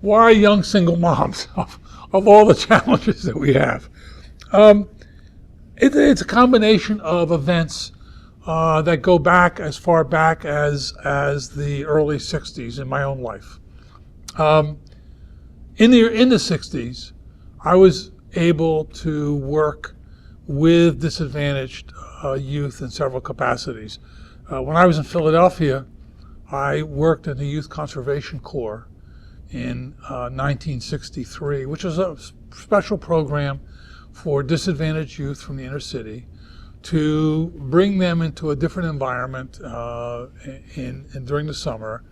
why young single moms of all the challenges that we have? It's a combination of events that go back as far back as the early 60s in my own life. In the 60s, I was able to work with disadvantaged youth in several capacities. When I was in Philadelphia, I worked in the Youth Conservation Corps in 1963, which was a special program for disadvantaged youth from the inner city to bring them into a different environment during the summer,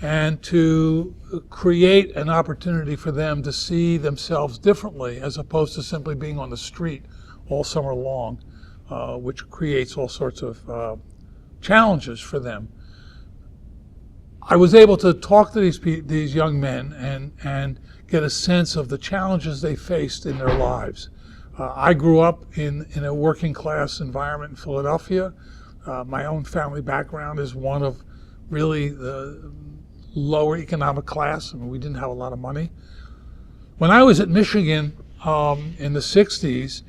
and to create an opportunity for them to see themselves differently as opposed to simply being on the street all summer long, which creates all sorts of challenges for them. I was able to talk to these young men and get a sense of the challenges they faced in their lives. I grew up in a working class environment in Philadelphia. My own family background is one of really the lower economic class. I mean, we didn't have a lot of money. When I was at Michigan in the 60s,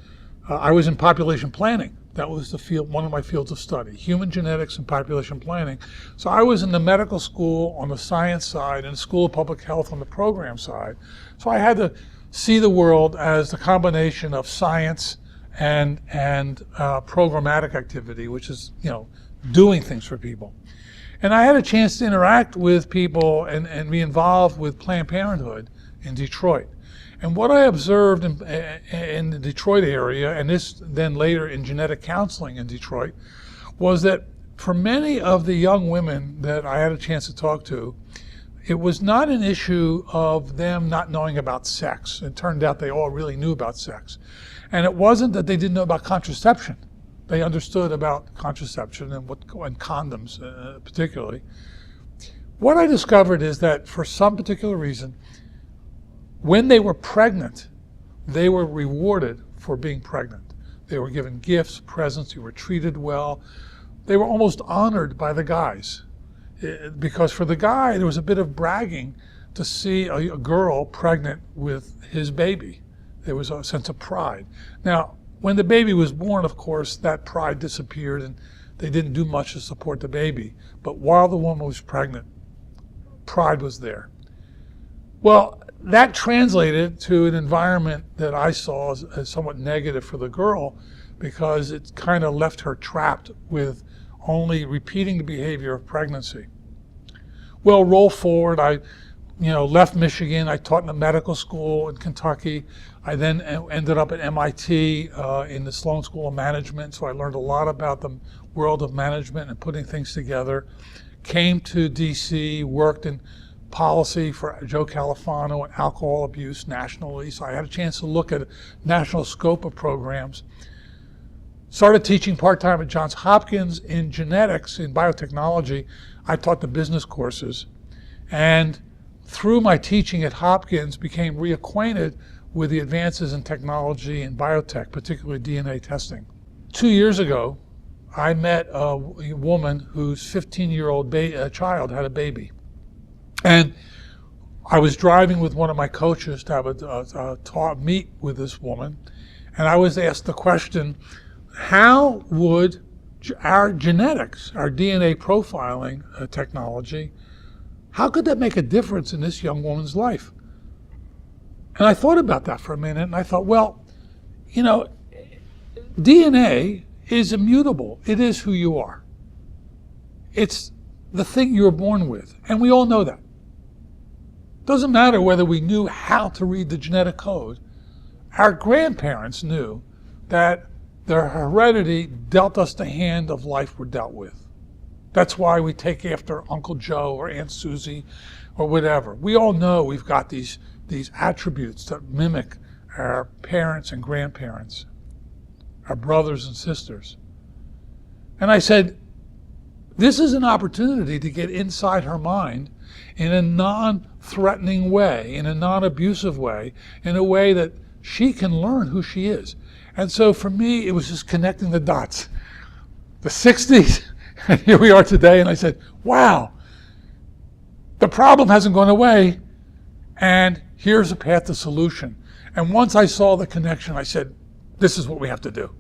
I was in population planning. That was the field, one of my fields of study, human genetics and population planning. So I was in the medical school on the science side and the School of Public Health on the program side. So I had to see the world as the combination of science and programmatic activity, which is, doing things for people. And I had a chance to interact with people and be involved with Planned Parenthood in Detroit. And what I observed in the Detroit area, and this then later in genetic counseling in Detroit, was that for many of the young women that I had a chance to talk to, it was not an issue of them not knowing about sex. It turned out they all really knew about sex. And it wasn't that they didn't know about contraception. They understood about contraception and condoms particularly. What I discovered is that for some particular reason, when they were pregnant, they were rewarded for being pregnant. They were given gifts, presents, they were treated well. They were almost honored by the guys. Because for the guy, there was a bit of bragging to see a girl pregnant with his baby. There was a sense of pride. Now, when the baby was born, of course, that pride disappeared and they didn't do much to support the baby. But while the woman was pregnant, pride was there. Well, that translated to an environment that I saw as somewhat negative for the girl, because it kind of left her trapped with only repeating the behavior of pregnancy. Well, roll forward, I left Michigan. I taught in a medical school in Kentucky. I then ended up at MIT in the Sloan School of Management, so I learned a lot about the world of management and putting things together. Came to DC, worked in policy for Joe Califano and alcohol abuse nationally, so I had a chance to look at a national scope of programs. Started teaching part-time at Johns Hopkins in genetics, in biotechnology. I taught the business courses, and through my teaching at Hopkins became reacquainted with the advances in technology and biotech, particularly DNA testing. 2 years ago, I met a woman whose 15-year-old child had a baby. And I was driving with one of my coaches to have a meet with this woman, and I was asked the question, how would our genetics, our DNA profiling technology, how could that make a difference in this young woman's life? And I thought about that for a minute, and I thought, well, DNA is immutable. It is who you are. It's the thing you were born with, and we all know that. Doesn't matter whether we knew how to read the genetic code. Our grandparents knew that their heredity dealt us the hand of life we're dealt with. That's why we take after Uncle Joe or Aunt Susie or whatever. We all know we've got these attributes that mimic our parents and grandparents, our brothers and sisters. And I said, this is an opportunity to get inside her mind in a non-threatening way, in a non-abusive way, in a way that she can learn who she is. And so for me, it was just connecting the dots. The 60s, and here we are today, and I said, wow, the problem hasn't gone away, and here's a path to solution. And once I saw the connection, I said, this is what we have to do.